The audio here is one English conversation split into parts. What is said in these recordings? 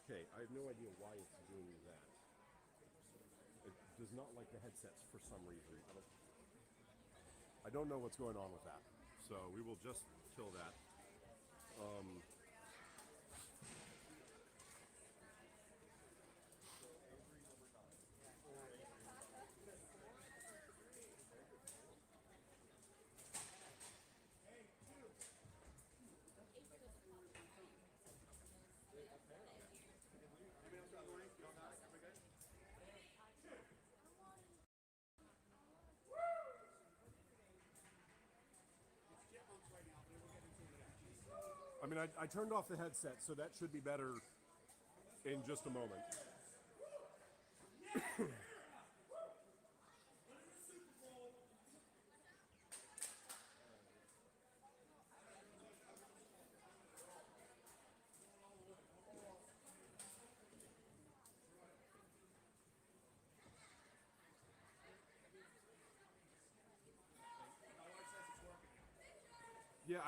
Okay, I have no idea why it's doing that. It does not like the headsets for some reason. I don't know what's going on with that. So we will just kill that. I mean, I turned off the headset, so that should be better in just a moment. Yeah,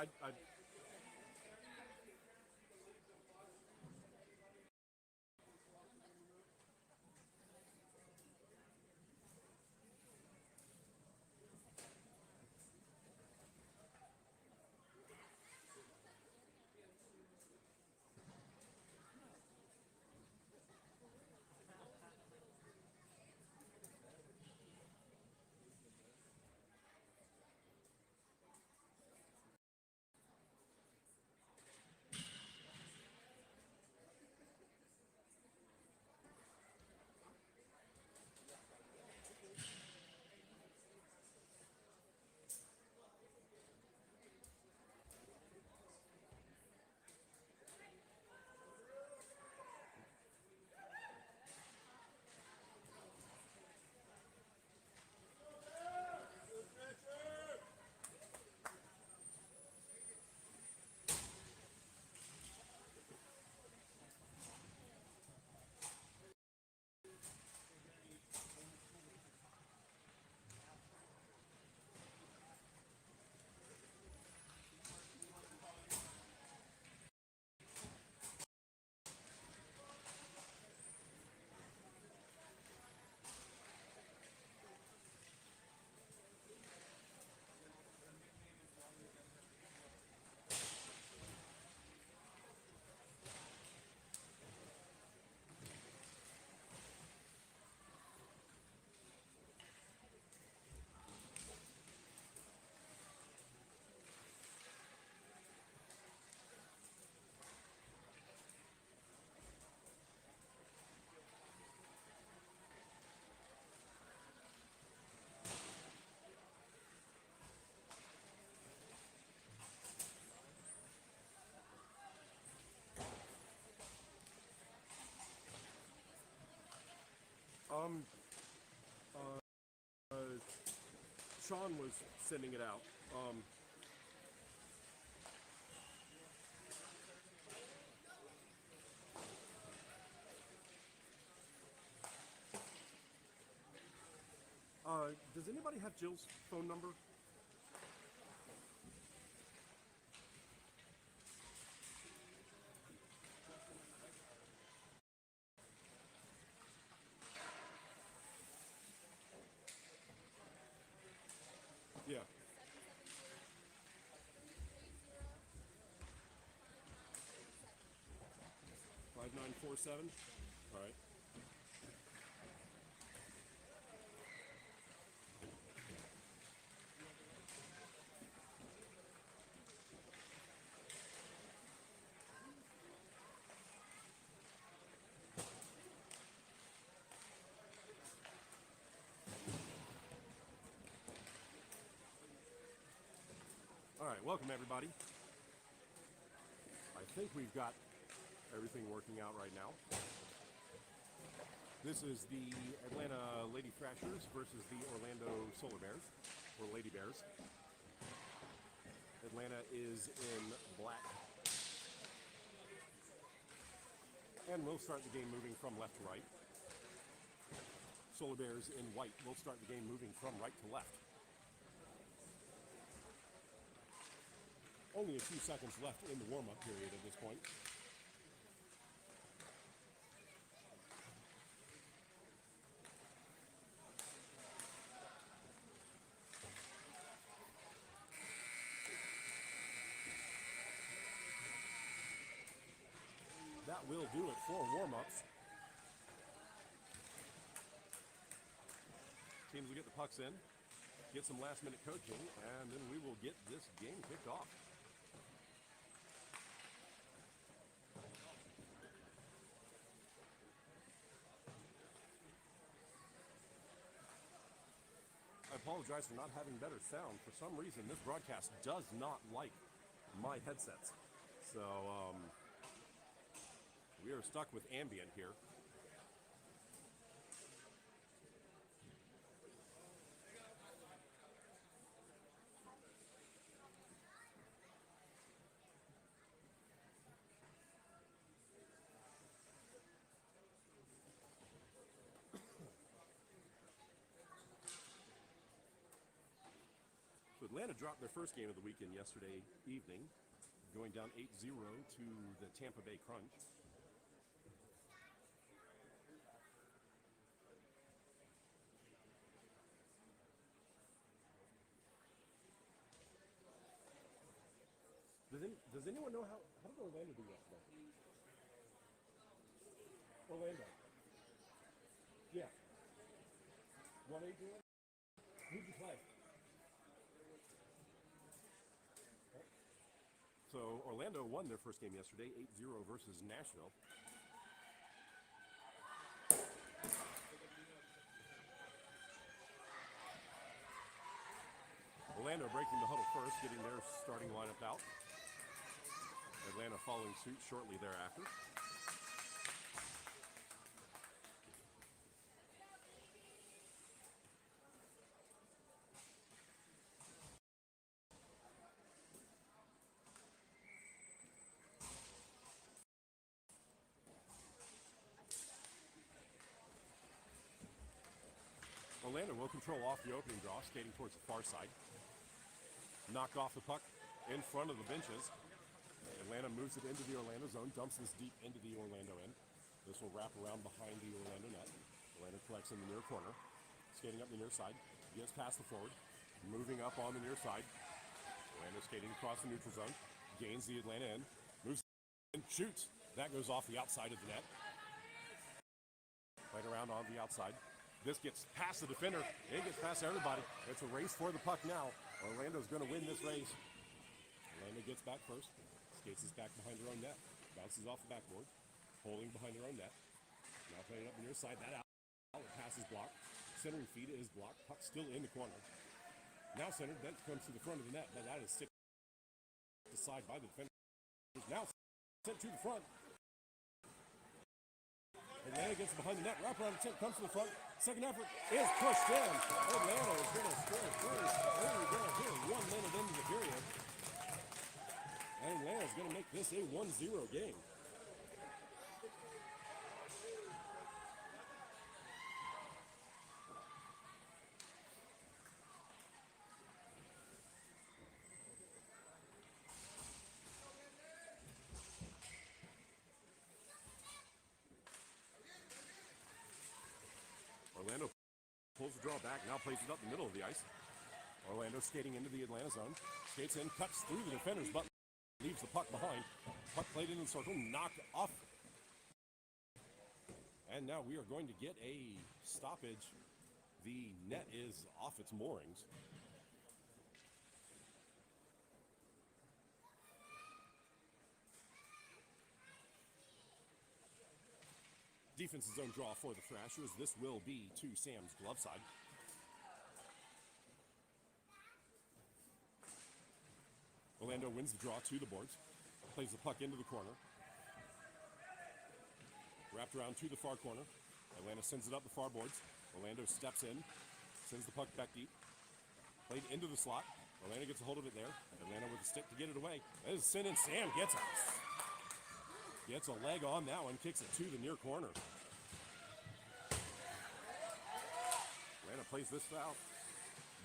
Sean was sending it out. Does anybody have Jill's phone number? Yeah. 5947. All right. All right, welcome everybody. I think we've got everything working out right now. This is the Atlanta Lady Thrashers versus the Orlando Solar Bears, or Lady Bears. Atlanta is in black. And we'll start the game moving from left to right. Solar Bears in white will start the game moving from right to left. Only a few seconds left in the warm-up period at this point. that will do it for warm-ups. Teams will get the pucks in, get some last-minute coaching, and then we will get this game kicked off. I apologize for not having better sound. For some reason, this broadcast does not like my headsets. So we are stuck with ambient here. So Atlanta dropped their first game of the weekend yesterday evening, going down 8-0 to the Tampa Bay Crunch. Does anyone know how did Orlando do yesterday? Orlando. Yeah. 1-8 doing? Who'd you play? So Orlando won their first game yesterday, 8-0 versus Nashville. Orlando breaking the huddle first, getting their starting lineup out. Atlanta following suit shortly thereafter. Orlando will control off the opening draw, skating towards the far side. Knocked off the puck in front of the benches. Atlanta moves it into the Orlando zone, dumps this deep into the Orlando end. This will wrap around behind the Orlando net. Orlando collects in the near corner, skating up the near side, gets past the forward, moving up on the near side. Orlando skating across the neutral zone, gains the Atlanta end, moves and shoots. That goes off the outside of the net. Right around on the outside. This gets past the defender. It gets past everybody. It's a race for the puck now. Orlando's going to win this race. Orlando gets back first. Skates this back behind their own net. Bounces off the backboard. Holding behind their own net. Now playing up the near side. That out. Pass is blocked. Centering feed is blocked. Puck still in the corner. Now centered. That comes to the front of the net. But that is stick aside by the defender. Now sent to the front. Atlanta gets behind the net. Wrap around the tent. Comes to the front. Second effort is pushed in. Atlanta is going to score first. There we go. Here, 1 minute into the period. And Atlanta is going to make this a 1-0 game. Orlando pulls the draw back, now plays it up the middle of the ice. Orlando skating into the Atlanta zone. Skates in, cuts through the defenders, but leaves the puck behind. Puck played into the circle, knocked off. And now we are going to get a stoppage. The net is off its moorings. Defensive zone draw for the Thrashers. This will be to Sam's glove side. Orlando wins the draw to the boards. Plays the puck into the corner. Wrapped around to the far corner. Atlanta sends it up the far boards. Orlando steps in. Sends the puck back deep. Played into the slot. Orlando gets a hold of it there. Atlanta with a stick to get it away. That is sent in. Sam gets it. Gets a leg on that one. Kicks it to the near corner. Atlanta plays this foul,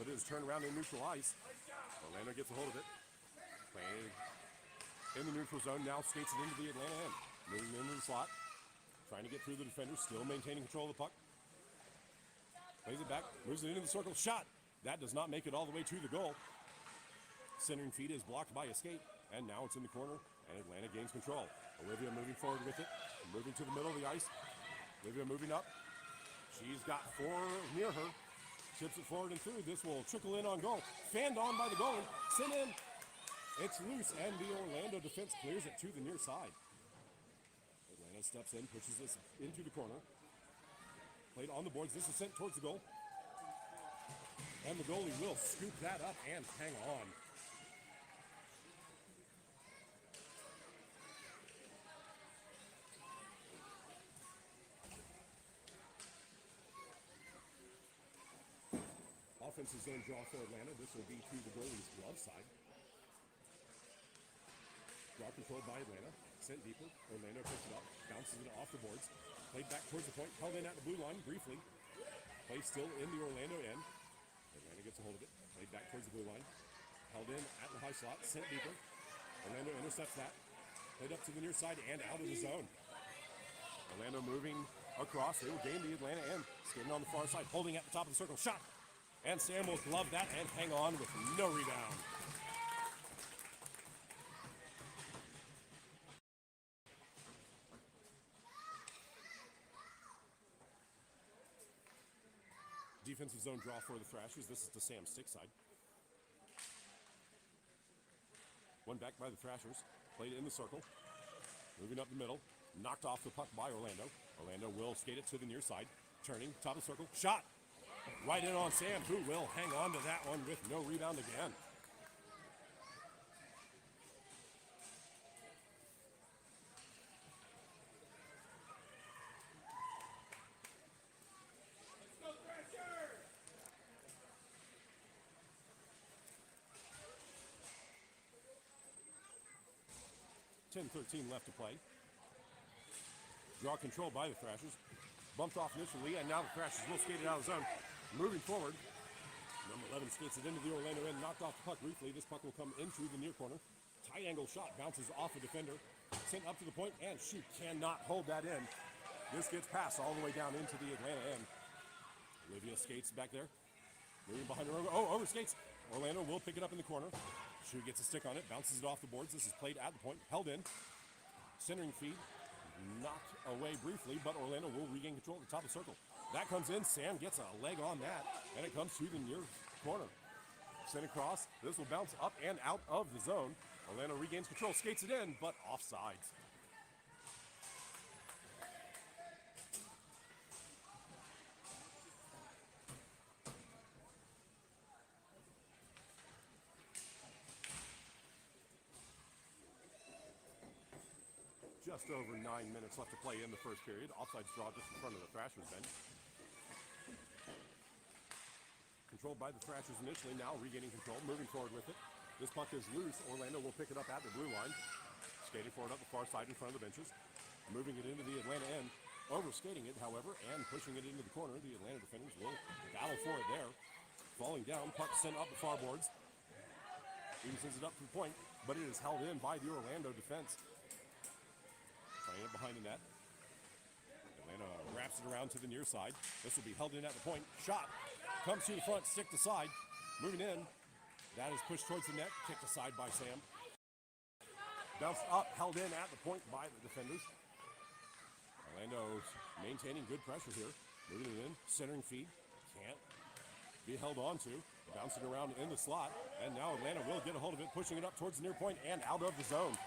but it is turned around in neutral ice. Orlando gets a hold of it. Playing in the neutral zone, now skates it into the Atlanta end. Moving into the slot. Trying to get through the defenders, still maintaining control of the puck. Plays it back, moves it into the circle, shot. That does not make it all the way to the goal. Centering feed is blocked by a skate, and now it's in the corner. And Atlanta gains control. Olivia moving forward with it. Moving to the middle of the ice. Olivia moving up. She's got 4 near her. Chips it forward and through. This will trickle in on goal. Fanned on by the goalie. Sent in. It's loose, and the Orlando defense clears it to the near side. Atlanta steps in, pushes this into the corner. Played on the boards. This is sent towards the goal. And the goalie will scoop that up and hang on. Offensive zone draw for Atlanta. This will be to the goalie's glove side. Draw controlled by Atlanta. Sent deeper. Orlando picks it up. Bounces it off the boards. Played back towards the point. Held in at the blue line briefly. Play still in the Orlando end. Atlanta gets a hold of it. Played back towards the blue line. Held in at the high slot. Sent deeper. Orlando intercepts that. Played up to the near side and out of the zone. Orlando moving across. They will gain the Atlanta end. Skating on the far side. Holding at the top of the circle. Shot. And Sam will glove that and hang on with no rebound. Defensive zone draw for the Thrashers. This is to Sam's stick side. One back by the Thrashers. Played in the circle. Moving up the middle. Knocked off the puck by Orlando. Orlando will skate it to the near side. Turning, top of the circle. Shot! Right in on Sam, who will hang on to that one with no rebound again. Let's go, Thrashers! 10-13 left to play. Draw control by the Thrashers. Bumped off initially, and now the Thrashers will skate it out of the zone. Moving forward. Number 11 skates it into the Orlando end, knocked off the puck briefly. This puck will come into the near corner. Tight angle shot, bounces off a defender. Sent up to the point, and shoot, cannot hold that in. This gets passed all the way down into the Atlanta end. Olivia skates back there. Moving behind her. Over skates. Orlando will pick it up in the corner. Shoot gets a stick on it, bounces it off the boards. This is played at the point, held in. Centering feed. Knocked away briefly, but Orlando will regain control at the top of the circle. That comes in. Sam gets a leg on that, and it comes to the near corner. Sent across. This will bounce up and out of the zone. Orlando regains control, skates it in, but offsides. Just over 9 minutes left to play in the first period. Offsides draw just in front of the Thrashers bench. Controlled by the Thrashers initially, now regaining control, moving forward with it. This puck is loose. Orlando will pick it up at the blue line. Skating forward up the far side in front of the benches. Moving it into the Atlanta end. Overskating it, however, and pushing it into the corner. The Atlanta defenders will battle for it there. Falling down, puck sent up the far boards. Even sends it up to the point, but it is held in by the Orlando defense. Playing it behind the net. Atlanta wraps it around to the near side. This will be held in at the point. Shot. Comes to the front, stick to side. Moving in. That is pushed towards the net. Kicked aside by Sam. Bounced up, held in at the point by the defenders. Orlando maintaining good pressure here. Moving it in. Centering feed. Can't be held on to. Bouncing around in the slot. And now Atlanta will get a hold of it, pushing it up towards the near point and out of the zone.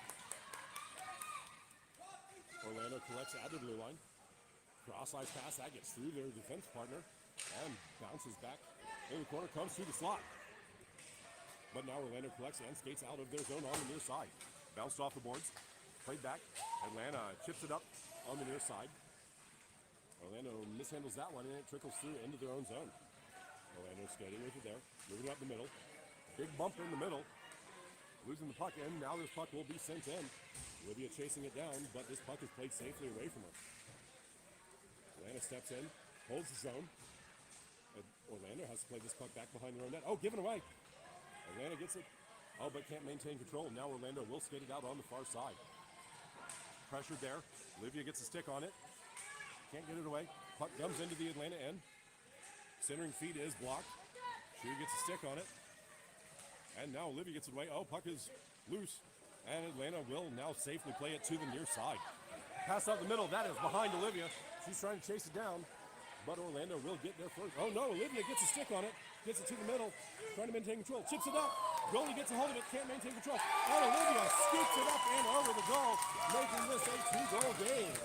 Orlando collects at the blue line. Cross-ice pass, that gets through their defense partner and bounces back in the corner, comes through the slot. But now Orlando collects and skates out of their zone on the near side. Bounced off the boards, played back. Atlanta chips it up on the near side. Orlando mishandles that one and it trickles through into their own zone. Orlando skating with it there, moving up the middle. Big bump in the middle. Losing the puck in, now this puck will be sent in. Olivia chasing it down, but this puck is played safely away from her. Atlanta steps in, holds the zone. Orlando has to play this puck back behind their own net. Oh, given away. Atlanta gets it. Oh, but can't maintain control. Now Orlando will skate it out on the far side. Pressured there. Olivia gets a stick on it. Can't get it away. Puck comes into the Atlanta end. Centering feed is blocked. She gets a stick on it. And now Olivia gets it away. Oh, puck is loose. And Atlanta will now safely play it to the near side. Pass up the middle, that is behind Olivia. She's trying to chase it down, but Orlando will get there first. Oh no, Olivia gets a stick on it, gets it to the middle, trying to maintain control, chips it up. Goalie gets a hold of it, can't maintain control. And Olivia scoops it up and over the goal, making this a 2-goal game.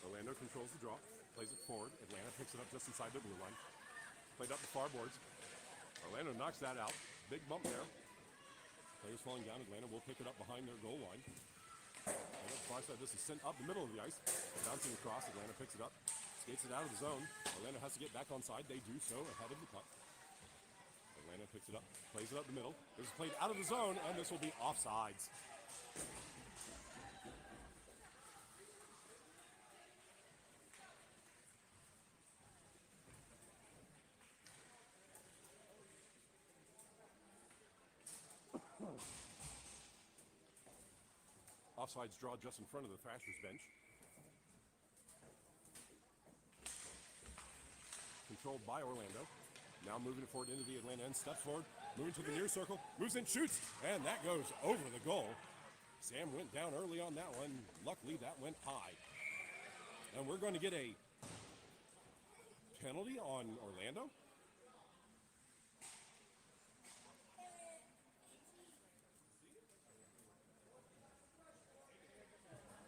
Orlando controls the draw, plays it forward. Atlanta picks it up just inside the blue line. Played up the far boards. Orlando knocks that out. Big bump there. Players falling down. Atlanta will pick it up behind their goal line. And up the far side, this is sent up the middle of the ice. Bouncing across, Atlanta picks it up. Skates it out of the zone. Orlando has to get back on side. They do so ahead of the puck. Atlanta picks it up, plays it up the middle. This is played out of the zone, and this will be offsides. Offsides draw just in front of the Thrashers bench. Controlled by Orlando. Now moving it forward into the Atlanta end. Steps forward, moving to the near circle, moves in, shoots, and that goes over the goal. Sam went down early on that one. Luckily, that went high. And we're going to get a penalty on Orlando.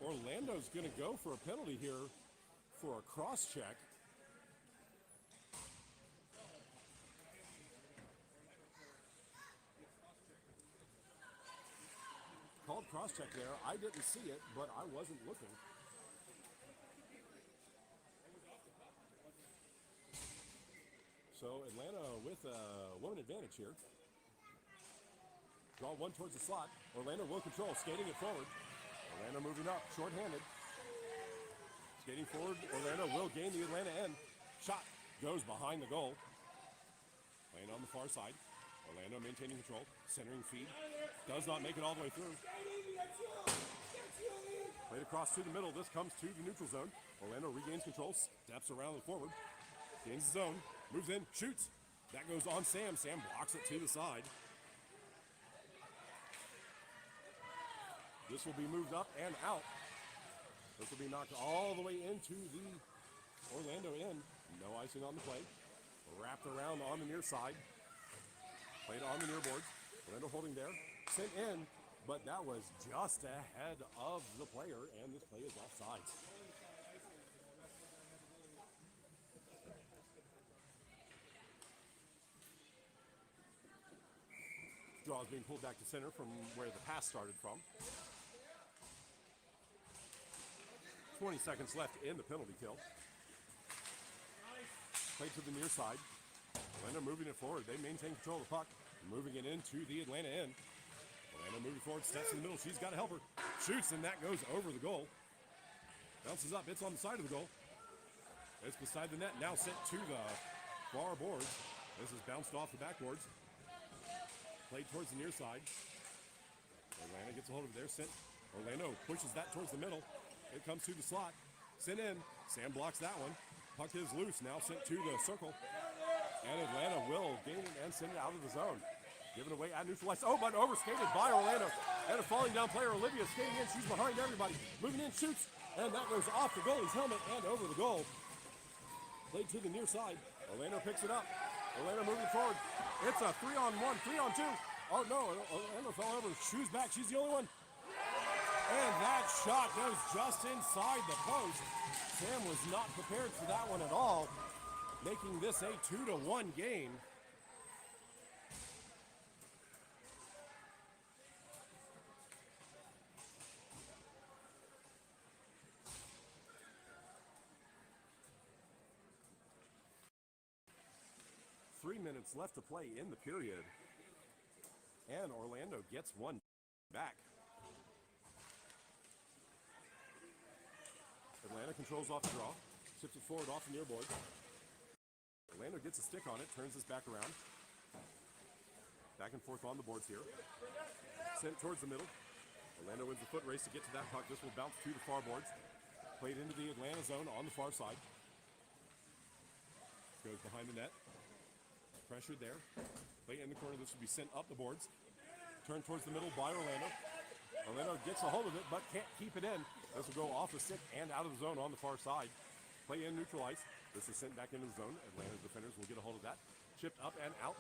Orlando's going to go for a penalty here for a cross check. Called cross check there. I didn't see it, but I wasn't looking. So Atlanta with a woman advantage here. Draw one towards the slot. Orlando will control, skating it forward. Orlando moving up, shorthanded. Skating forward, Orlando will gain the Atlanta end. Shot goes behind the goal. Playing on the far side. Orlando maintaining control, centering feed. Does not make it all the way through. Played across to the middle. This comes to the neutral zone. Orlando regains control, steps around and forward. Gains the zone, moves in, shoots. That goes on Sam. Sam blocks it to the side. This will be moved up and out. This will be knocked all the way into the Orlando end. No icing on the play. Wrapped around on the near side. Played on the near boards. Orlando holding there. Sent in, but that was just ahead of the player, and this play is offsides. Draw is being pulled back to center from where the pass started from. 20 seconds left in the penalty kill. Played to the near side. Atlanta moving it forward. They maintain control of the puck. Moving it into the Atlanta end. Atlanta moving forward, steps in the middle. She's got to help her. Shoots, and that goes over the goal. Bounces up. It's on the side of the goal. It's beside the net. Now sent to the far boards. This is bounced off the backboards. Played towards the near side. Atlanta gets a hold of it there. Sent. Orlando pushes that towards the middle. It comes to the slot. Sent in. Sam blocks that one. Puck is loose. Now sent to the circle. And Atlanta will gain it and send it out of the zone. Given away at neutral ice. Oh, but overskated by Orlando. And a falling down player, Olivia, skating in. She's behind everybody. Moving in, shoots. And that goes off the goalie's helmet and over the goal. Played to the near side. Orlando picks it up. Orlando moving forward. It's a 3-on-1, 3-on-2. Oh, no. Orlando fell over. Shoes back. She's the only one. And that shot goes just inside the post. Sam was not prepared for that one at all, making this a 2-1 game. Three minutes left to play in the period. And Orlando gets one back. Atlanta controls off the draw. Tips it forward off the near board. Orlando gets a stick on it, turns this back around. Back and forth on the boards here. Sent towards the middle. Orlando wins the foot race to get to that puck. This will bounce to the far boards. Played into the Atlanta zone on the far side. Goes behind the net. Pressured there. Play in the corner. This will be sent up the boards. Turned towards the middle by Orlando. Orlando gets a hold of it, but can't keep it in. This will go off the stick and out of the zone on the far side. Play in neutral ice. This is sent back into the zone. Atlanta's defenders will get a hold of that. Chipped up and out.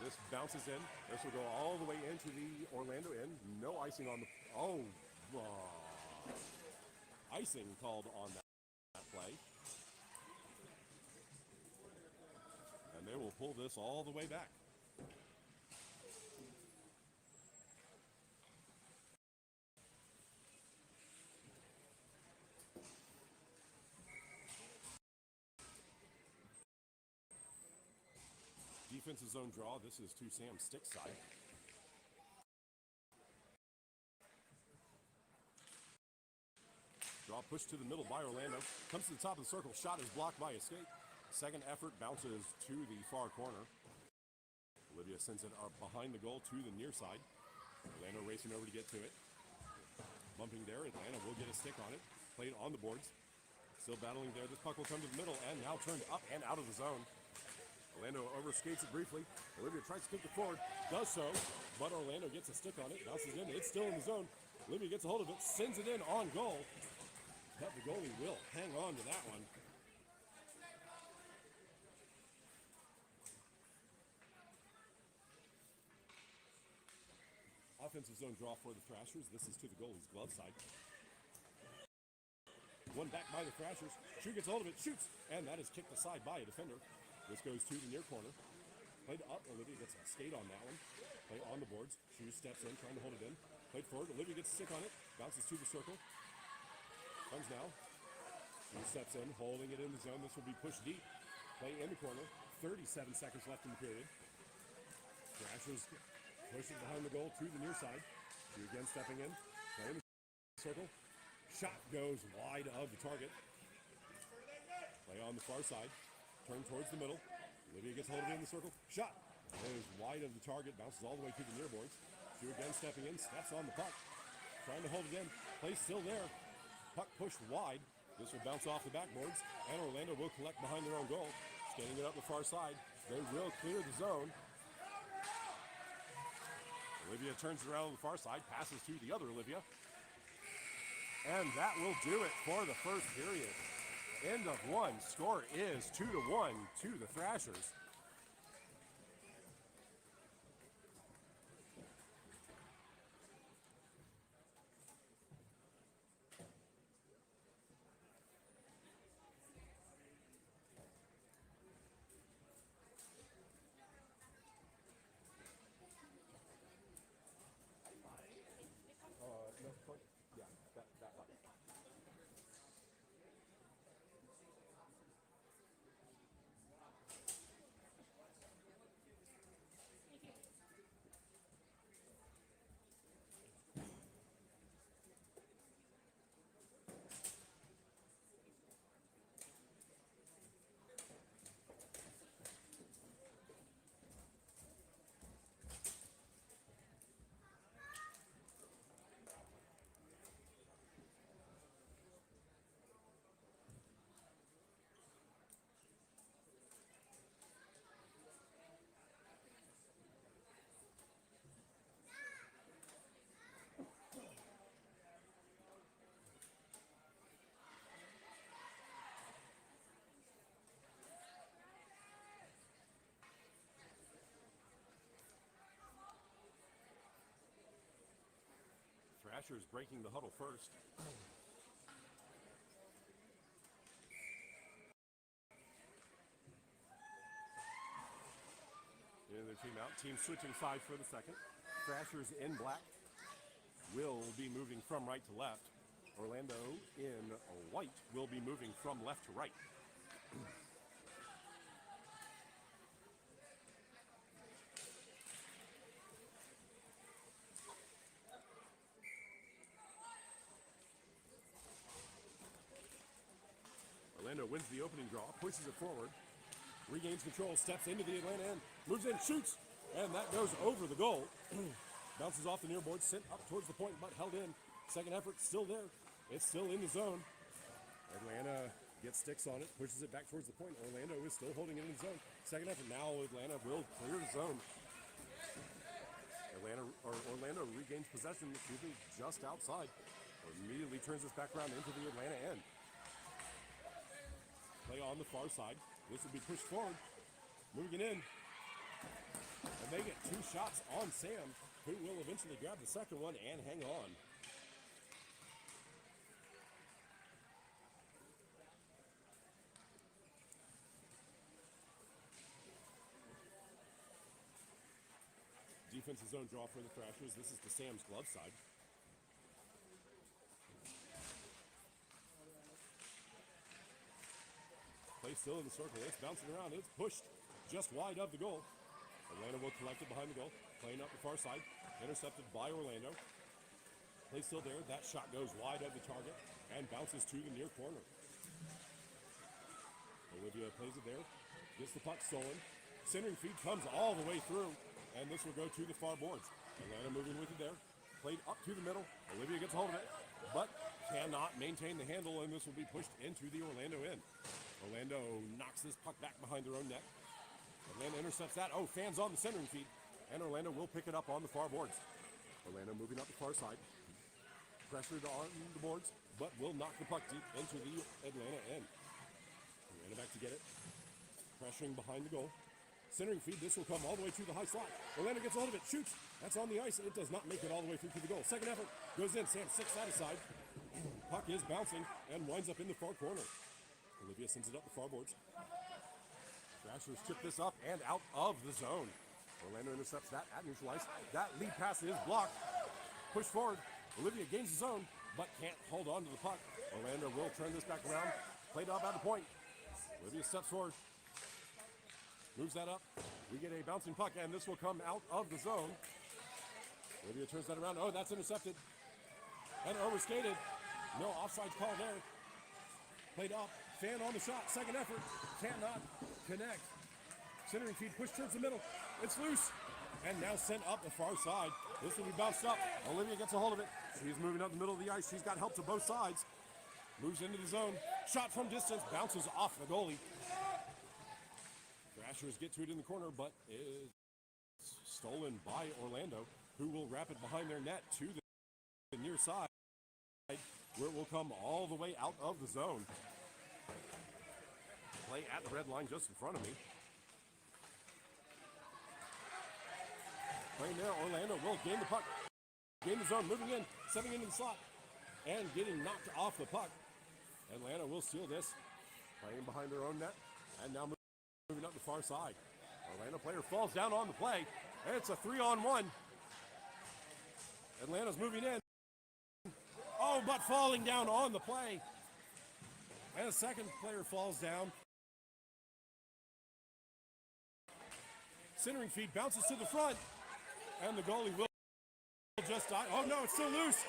This bounces in. This will go all the way into the Orlando end. No icing on the... icing called on that play. And they will pull this all the way back. Defensive zone draw. This is to Sam's stick side. Draw push to the middle by Orlando. Comes to the top of the circle. Shot is blocked by Escape. Second effort bounces to the far corner. Olivia sends it up behind the goal to the near side. Orlando racing over to get to it. Bumping there. Atlanta will get a stick on it. Played on the boards. Still battling there. This puck will come to the middle and now turned up and out of the zone. Orlando overskates it briefly. Olivia tries to kick it forward. Does so, but Orlando gets a stick on it. Bounces in. It's still in the zone. Olivia gets a hold of it. Sends it in on goal. But the goalie will hang on to that one. Offensive zone draw for the Thrashers. This is to the goalie's glove side. One back by the Thrashers. She gets a hold of it, shoots, and that is kicked aside by a defender. This goes to the near corner. Played up. Olivia gets a skate on that one. Play on the boards. She steps in, trying to hold it in. Played forward. Olivia gets a stick on it. Bounces to the circle. Comes now. She steps in, holding it in the zone. This will be pushed deep. Play in the corner. 37 seconds left in the period. Thrashers push it behind the goal to the near side. She again stepping in. Play in the circle. Shot goes wide of the target. Play on the far side. Turn towards the middle. Olivia gets hold of it in the circle. Shot. It is wide of the target. Bounces all the way to the near boards. She again stepping in. Steps on the puck. Trying to hold it in. Play still there. Puck pushed wide. This will bounce off the backboards. And Orlando will collect behind their own goal. Skating it up the far side. They will clear the zone. Olivia turns around on the far side. Passes to the other Olivia. And that will do it for the first period. End of one. Score is 2-1 to the Thrashers. Thrashers breaking the huddle first. In their team out. Team switching sides for the second. Thrashers in black will be moving from right to left. Orlando in white will be moving from left to right. Orlando wins the opening draw, pushes it forward. regains control, steps into the Atlanta end, moves in, shoots, and that goes over the goal. Bounces off the near board, sent up towards the point, but held in. Second effort, still there. It's still in the zone. Atlanta gets sticks on it, pushes it back towards the point. Orlando is still holding it in the zone. Second effort, now Atlanta will clear the zone. Orlando regains possession, just outside. Immediately turns this back around into the Atlanta end. Play on the far side. This will be pushed forward. Moving it in. And they get two shots on Sam, who will eventually grab the second one and hang on. Defensive zone draw for the Thrashers. This is the Sam's glove side. Play still in the circle. It's bouncing around. It's pushed just wide of the goal. Atlanta will collect it behind the goal. Playing up the far side. Intercepted by Orlando. Play still there. That shot goes wide of the target and bounces to the near corner. Olivia plays it there. Gets the puck stolen. Centering feed comes all the way through. And this will go to the far boards. Atlanta moving with it there. Played up to the middle. Olivia gets a hold of it, but cannot maintain the handle, and this will be pushed into the Orlando end. Orlando knocks this puck back behind their own net. Atlanta intercepts that. Oh, fans on the centering feed. And Orlando will pick it up on the far boards. Orlando moving up the far side. Pressured on the boards, but will knock the puck deep into the Atlanta end. Atlanta back to get it. Pressuring behind the goal. Centering feed, this will come all the way to the high slot. Orlando gets a hold of it, shoots. That's on the ice. It does not make it all the way through to the goal. Second effort goes in. Sam six that aside. Puck is bouncing and winds up in the far corner. Olivia sends it up the far boards. Thrashers chip this up and out of the zone. Orlando intercepts that at neutral ice. That lead pass is blocked. Push forward. Olivia gains the zone, but can't hold on to the puck. Orlando will turn this back around. Played off at the point. Olivia steps forward. Moves that up. We get a bouncing puck, and this will come out of the zone. Olivia turns that around. Oh, that's intercepted. And overskated. No offside call there. Played up. Fan on the shot. Second effort. Cannot connect. Centering feed pushed towards the middle. It's loose. And now sent up the far side. This will be bounced up. Olivia gets a hold of it. She's moving up the middle of the ice. She's got help to both sides. Moves into the zone. Shot from distance. Bounces off the goalie. Thrashers get to it in the corner, but it's stolen by Orlando, who will wrap it behind their net to the near side, where it will come all the way out of the zone. Play at the red line just in front of me. Playing there, Orlando will gain the puck. Gain the zone, moving in, stepping into the slot, and getting knocked off the puck. Atlanta will steal this. Playing behind their own net, and now moving up the far side. Atlanta player falls down on the play. It's a 3-on-1. Atlanta's moving in. Oh, but falling down on the play. And a second player falls down. Centering feed bounces to the front. And the goalie will just die. Oh no, it's still loose.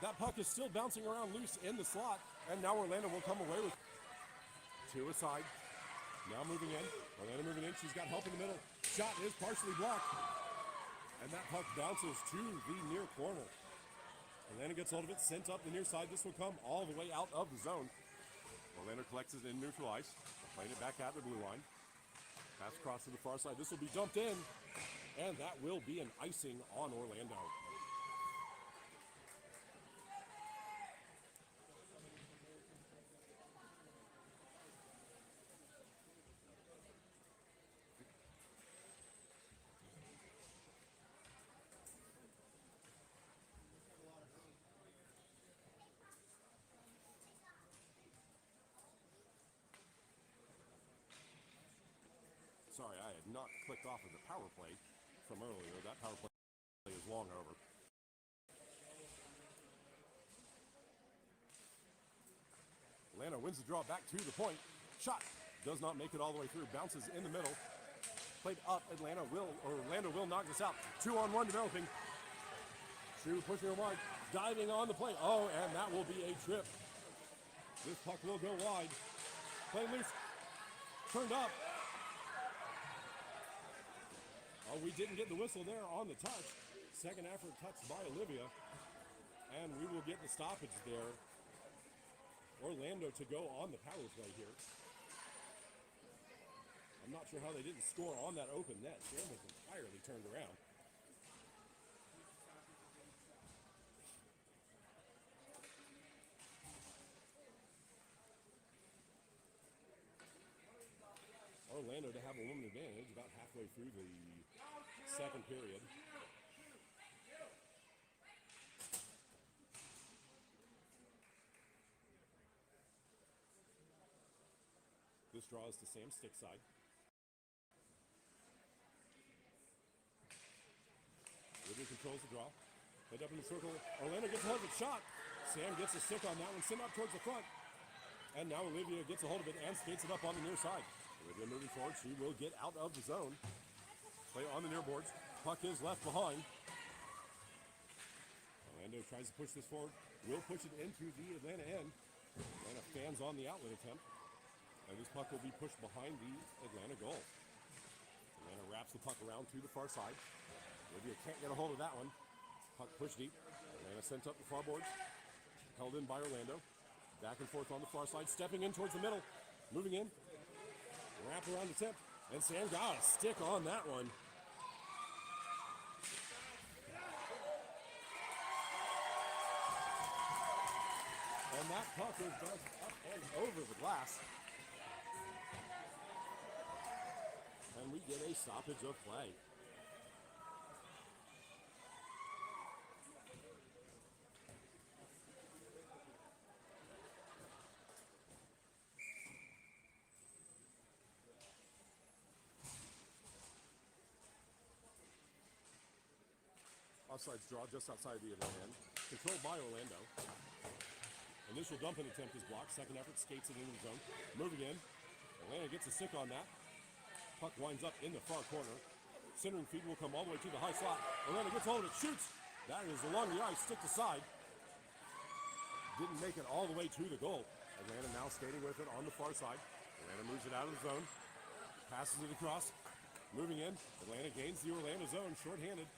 That puck is still bouncing around loose in the slot. And now Orlando will come away with two aside. Now moving in. Orlando moving in. She's got help in the middle. Shot is partially blocked. And that puck bounces to the near corner. Atlanta gets hold of it, sent up the near side. This will come all the way out of the zone. Orlando collects it in neutral ice. Playing it back at the blue line. Pass across to the far side. This will be dumped in. And that will be an icing on Orlando. Sorry, I had not clicked off of the power play from earlier. That power play is long over. Atlanta wins the draw back to the point. Shot does not make it all the way through. Bounces in the middle. Played up. Orlando will knock this out. 2-on-1 developing. Shoe pushing her wide. Diving on the play. Oh, and that will be a trip. This puck will go wide. Play loose. Turned up. Oh, we didn't get the whistle there on the touch. Second effort touched by Olivia. And we will get the stoppage there. Orlando to go on the power play here. I'm not sure how they didn't score on that open net. Sam was entirely turned around. Orlando to have a woman advantage about halfway through the second period. This draws to Sam's stick side. Olivia controls the draw. Head up in the circle. Orlando gets a hold of it. Shot. Sam gets a stick on that one. Sent up towards the front. And now Olivia gets a hold of it and skates it up on the near side. Olivia moving forward. She will get out of the zone. Play on the near boards. Puck is left behind. Orlando tries to push this forward. Will push it into the Atlanta end. Atlanta fans on the outlet attempt. And this puck will be pushed behind the Atlanta goal. Atlanta wraps the puck around to the far side. Olivia can't get a hold of that one. Puck pushed deep. Atlanta sent up the far boards. Held in by Orlando. Back and forth on the far side. Stepping in towards the middle. Moving in. Wrap around the tip. And Sam got a stick on that one. And that puck is just up and over the glass. And we get a stoppage of play. Offsides draw just outside the Atlanta end. Controlled by Orlando. Initial dumping attempt is blocked. Second effort skates it into the zone. Moving in. Atlanta gets a stick on that. Puck winds up in the far corner. Centering feed will come all the way to the high slot. Atlanta gets hold of it. Shoots. That is along the ice. Stick to side. Didn't make it all the way to the goal. Atlanta now skating with it on the far side. Atlanta moves it out of the zone. Passes it across. Moving in. Atlanta gains the Orlando zone. Shorthanded.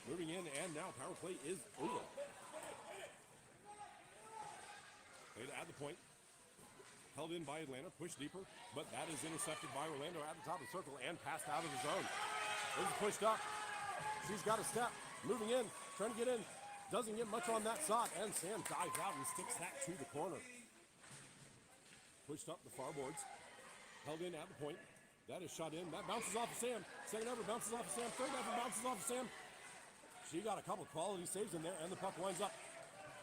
Moving in, and now power play is over. Played at the point. Held in by Atlanta, pushed deeper, but that is intercepted by Orlando at the top of the circle and passed out of the zone. Is pushed up. She's got a step. Moving in, trying to get in. Doesn't get much on that shot, and Sam dives out and sticks that to the corner. Pushed up the far boards. Held in at the point. That is shot in. That bounces off of Sam. Second effort bounces off of Sam. Third effort bounces off of Sam. She got a couple quality saves in there, and the puck winds up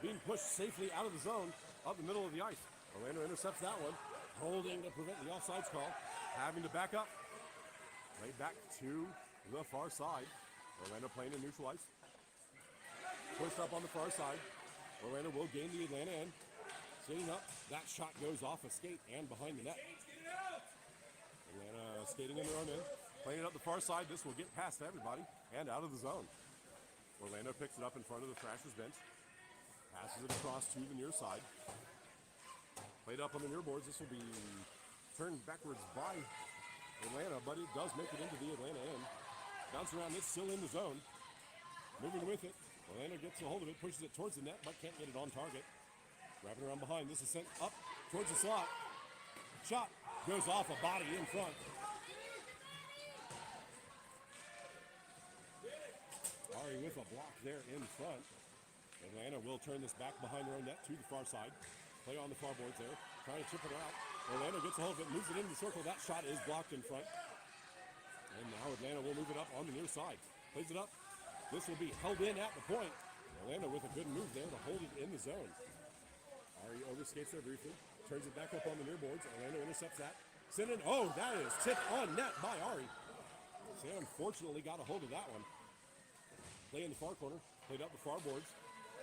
being pushed safely out of the zone, up the middle of the ice. Orlando intercepts that one, holding to prevent the offsides call, having to back up. Played back to the far side. Orlando playing in neutral ice. Pushed up on the far side. Orlando will gain the Atlanta end. Skating up, that shot goes off a skate and behind the net. Atlanta skating in their own end. Playing it up the far side, this will get past everybody and out of the zone. Orlando picks it up in front of the Thrashers bench. Passes it across to the near side. Played up on the near boards. This will be turned backwards by Atlanta, but it does make it into the Atlanta end. Bounce around, it's still in the zone. Moving with it. Orlando gets a hold of it, pushes it towards the net, but can't get it on target. Wrapping around behind. This is sent up towards the slot. Shot goes off a body in front. Ari with a block there in front. Atlanta will turn this back behind their own net to the far side. Play on the far boards there. Trying to chip it out. Orlando gets a hold of it, moves it into the circle. That shot is blocked in front. And now Atlanta will move it up on the near side. Plays it up. This will be held in at the point. Atlanta with a good move there to hold it in the zone. Ari overskates there briefly. Turns it back up on the near boards. Orlando intercepts that. Sent in. Oh, that is tipped on net by Ari. Sam unfortunately got a hold of that one. Play in the far corner, played up the far boards.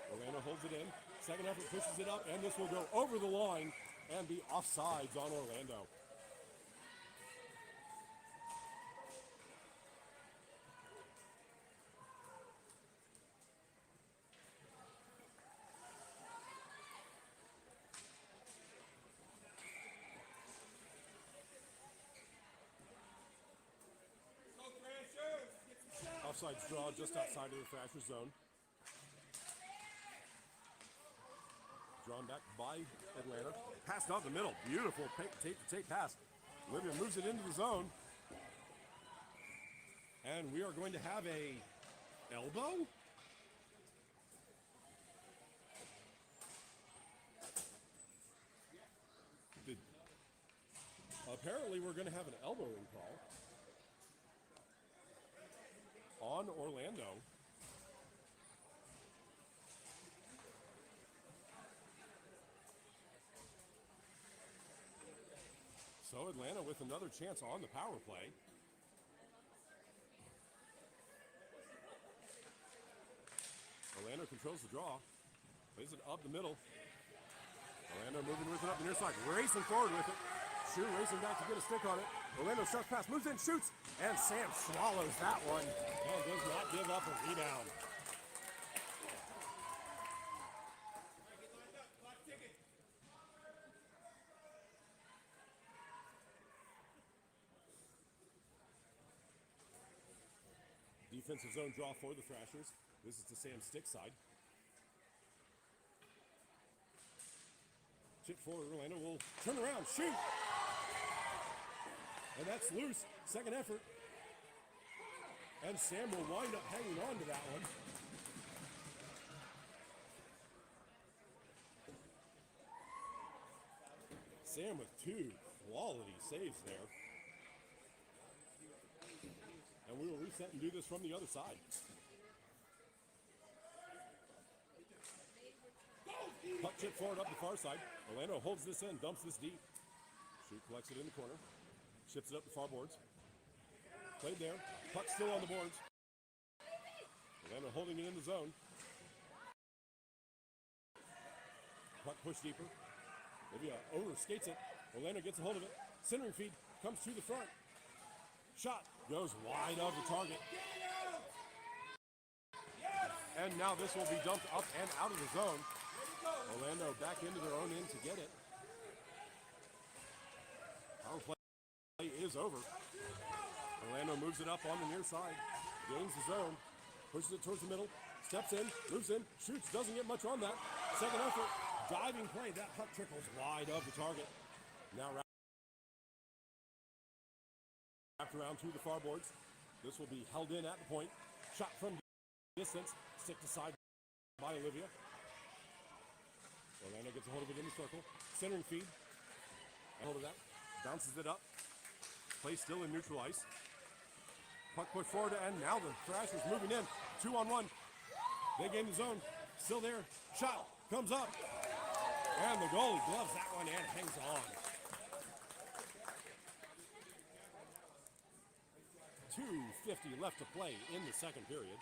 Orlando holds it in. Second effort pushes it up, and this will go over the line and be offsides on Orlando. Offsides draw just outside of the Thrashers zone. Drawn back by Atlanta. Passed out the middle. Beautiful tape pass. Olivia moves it into the zone. And we are going to have a elbow? Apparently we're going to have an elbowing call on Orlando. So Atlanta with another chance on the power play. Orlando controls the draw. Plays it up the middle. Orlando moving with it up the near side. Racing forward with it. Shu racing back to get a stick on it. Orlando sharp pass. Moves in, shoots. And Sam swallows that one. And does not give up a rebound. Defensive zone draw for the Thrashers. This is to Sam's stick side. Chip forward, Orlando will turn around, shoot! And that's loose, second effort. And Sam will wind up hanging on to that one. Sam with two quality saves there. And we will reset and do this from the other side. Puck chip forward up the far side. Orlando holds this in, dumps this deep. Shoot collects it in the corner. Ships it up the far boards. Played there. Puck still on the boards. Orlando holding it in the zone. Puck pushed deeper. Maybe overskates it. Orlando gets a hold of it. Centering feed comes to the front. Shot goes wide of the target. And now this will be dumped up and out of the zone. Orlando back into their own end to get it. Power play is over. Orlando moves it up on the near side. Gains the zone. Pushes it towards the middle. Steps in. Moves in. Shoots. Doesn't get much on that. Second effort. Diving play. That puck trickles wide of the target. Now wrapped around to the far boards. This will be held in at the point. Shot from distance. Stick to side by Olivia. Orlando gets a hold of it in the circle. Centering feed. Hold of that. Bounces it up. Play still in neutral ice. Puck pushed forward, and now the Thrashers moving in. 2-on-1. They gain the zone. Still there. Shot comes up. And the goalie gloves that one and hangs on. 2:50 left to play in the second period.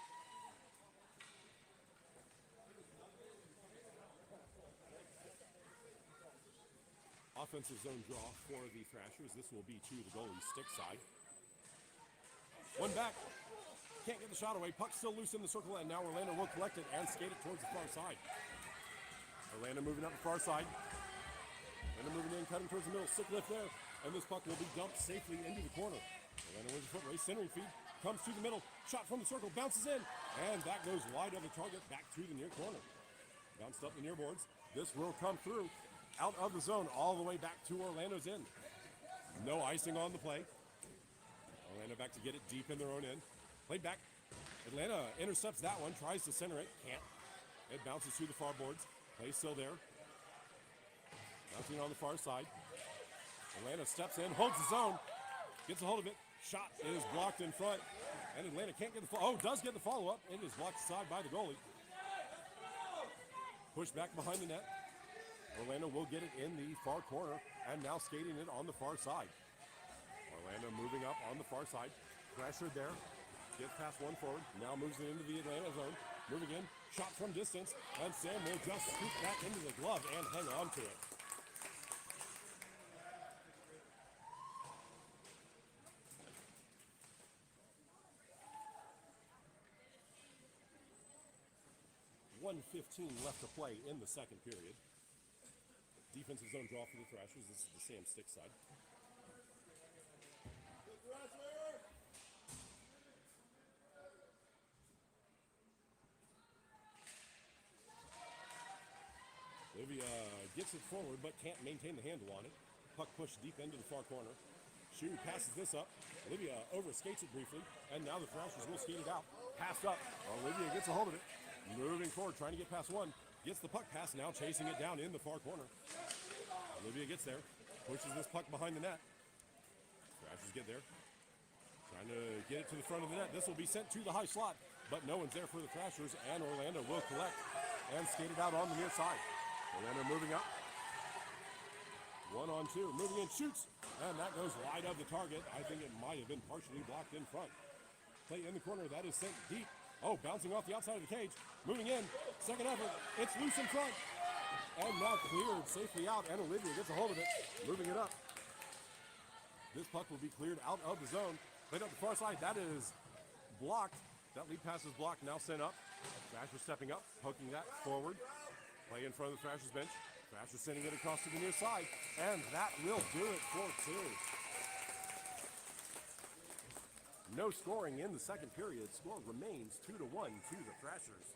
Offensive zone draw for the Thrashers. This will be to the goalie's stick side. One back. Can't get the shot away. Puck still loose in the circle, and now Orlando will collect it and skate it towards the far side. Orlando moving up the far side. Orlando moving in, cutting towards the middle. Stick lift there, and this puck will be dumped safely into the corner. Orlando wins the foot race. Centering feed comes to the middle. Shot from the circle, bounces in, and that goes wide of the target, back to the near corner. Bounced up the near boards. This will come through. Out of the zone, all the way back to Orlando's end. No icing on the play. Orlando back to get it deep in their own end. Played back. Atlanta intercepts that one, tries to center it, can't. It bounces through the far boards. Play still there. Bouncing on the far side. Atlanta steps in, holds the zone, gets a hold of it. Shot is blocked in front, and Atlanta can't get the does get the follow-up. It is blocked aside by the goalie. Pushed back behind the net. Orlando will get it in the far corner, and now skating it on the far side. Orlando moving up on the far side. Pressure there. Gets past one forward. Now moves it into the Atlanta zone. Moving in. Shot from distance. And Sam will just scoop back into the glove and hang on to it. .1:15 left to play in the second period. Defensive zone draw for the Thrashers. This is the Sam stick side. gets it forward but can't maintain the handle on it. Puck pushed deep into the far corner. Shu passes this up. Olivia overskates it briefly, and now the Thrashers will skate it out. Passed up. Olivia gets a hold of it. Moving forward, trying to get past one. Gets the puck pass, now chasing it down in the far corner. Olivia gets there. Pushes this puck behind the net. Thrashers get there. Trying to get it to the front of the net. This will be sent to the high slot, but no one's there for the Thrashers, and Orlando will collect and skate it out on the near side. Orlando moving up. 1-on-2. Moving in, shoots. And that goes wide of the target. I think it might have been partially blocked in front. Play in the corner. That is sent deep. Oh, bouncing off the outside of the cage. Moving in. Second effort. It's loose in front. And now cleared safely out. And Olivia gets a hold of it. Moving it up. This puck will be cleared out of the zone. Played up the far side. That is blocked. That lead pass is blocked. Now sent up. Thrashers stepping up. Poking that forward. Play in front of the Thrashers bench. Thrashers sending it across to the near side, and that will do it for two. No scoring in the second period. Score remains 2-1 to the Thrashers.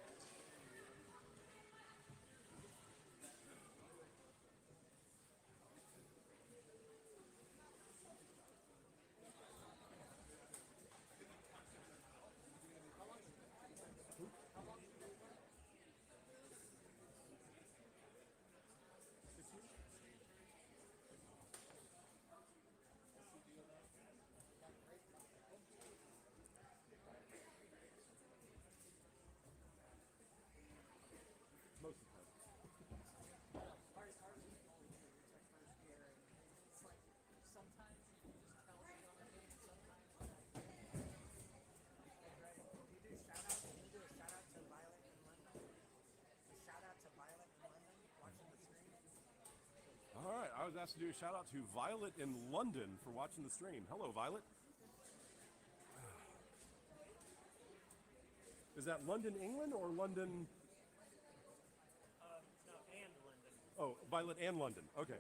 All right, I was asked to do a shout out to Violet in London for watching the stream. Hello, Violet. Is that London, England, or London? No, and London. Oh, Violet and London. Okay.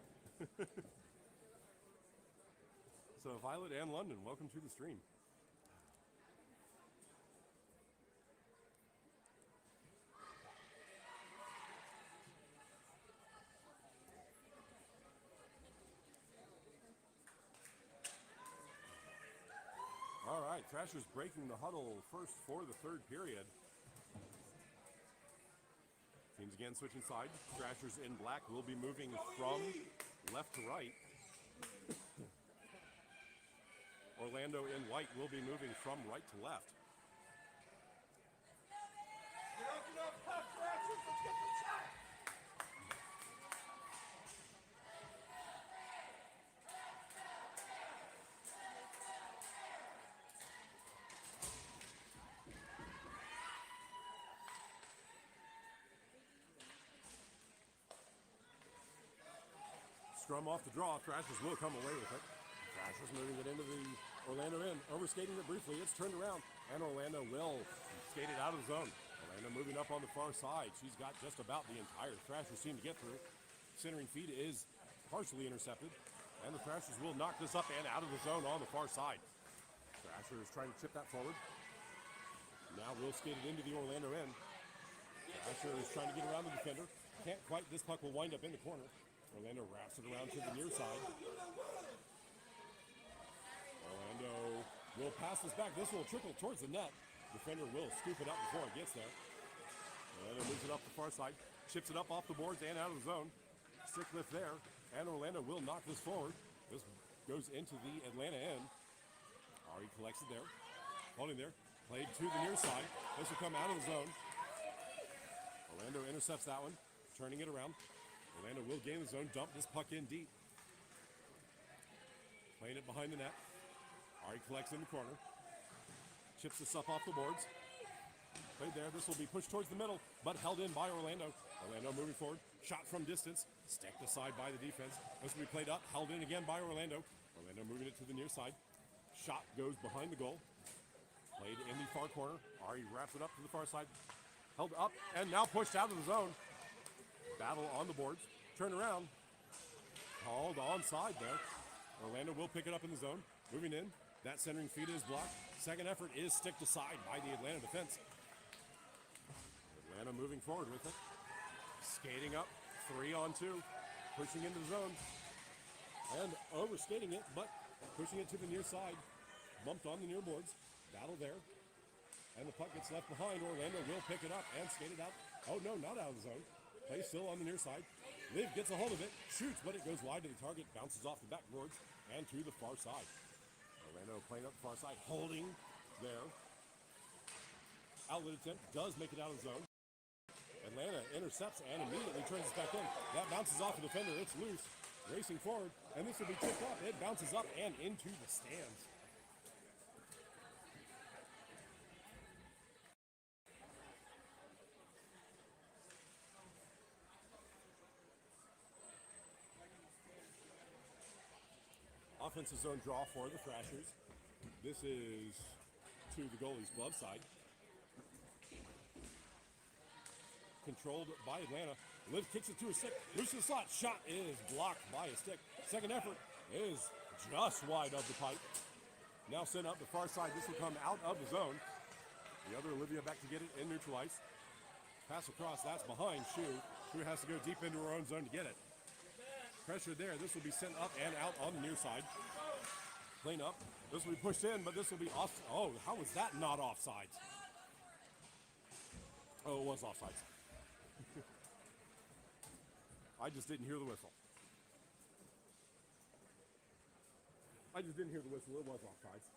So Violet and London, welcome to the stream. All right, Thrashers breaking the huddle first for the third period. Teams again switching sides. Thrashers in black will be moving from left to right. Orlando in white will be moving from right to left. Get up, puck, Thrashers, let's get the shot! Scrum off the draw. Thrashers will come away with it. Thrashers moving it into the Orlando end. Overskating it briefly. It's turned around. And Orlando will skate it out of the zone. Orlando moving up on the far side. She's got just about the entire Thrashers team to get through. Centering feed is partially intercepted. And the Thrashers will knock this up and out of the zone on the far side. Thrashers trying to chip that forward. Now will skate it into the Orlando end. Thrashers trying to get around the defender. Can't quite. This puck will wind up in the corner. Orlando wraps it around to the near side. Orlando will pass this back. This will trickle towards the net. Defender will scoop it up before it gets there. Orlando moves it up the far side. Chips it up off the boards and out of the zone. Stick lift there. And Orlando will knock this forward. This goes into the Atlanta end. Ari collects it there. Holding there. Played to the near side. This will come out of the zone. Orlando intercepts that one. Turning it around. Orlando will gain the zone, dump this puck in deep. Playing it behind the net. Ari collects in the corner. Chips this up off the boards. Played there. This will be pushed towards the middle, but held in by Orlando. Orlando moving forward. Shot from distance. Stacked aside by the defense. This will be played up. Held in again by Orlando. Orlando moving it to the near side. Shot goes behind the goal. Played in the far corner. Ari wraps it up to the far side. Held up and now pushed out of the zone. Battle on the boards. Turn around. Called onside there. Orlando will pick it up in the zone. Moving in. That centering feed is blocked. Second effort is sticked aside by the Atlanta defense. Atlanta moving forward with it. Skating up. 3-on-2. pushing into the zone and overskating it, but pushing it to the near side. Bumped on the near boards. Battle there. And the puck gets left behind. Orlando will pick it up and skate it out. Oh, no, not out of the zone. Play still on the near side. Liv gets a hold of it, shoots, but it goes wide to the target, bounces off the backboards and to the far side. Orlando playing up the far side, holding there. Outlet attempt does make it out of the zone. Atlanta intercepts and immediately turns it back in. That bounces off the defender. It's loose. Racing forward, and this will be tipped up. It bounces up and into the stands. Offensive zone draw for the Thrashers. This is to the goalie's glove side. Controlled by Atlanta. Liv kicks it to a stick. Loose to the slot. Shot is blocked by a stick. Second effort is just wide of the pipe. Now sent up the far side. This will come out of the zone. The other Olivia back to get it in neutral ice. Pass across. That's behind Shu. Shu has to go deep into her own zone to get it. Pressure there. This will be sent up and out on the near side. Clean up. This will be pushed in, but this will be off. Oh, how was that not offsides? Oh, it was offsides. I just didn't hear the whistle. I just didn't hear the whistle. It was offsides.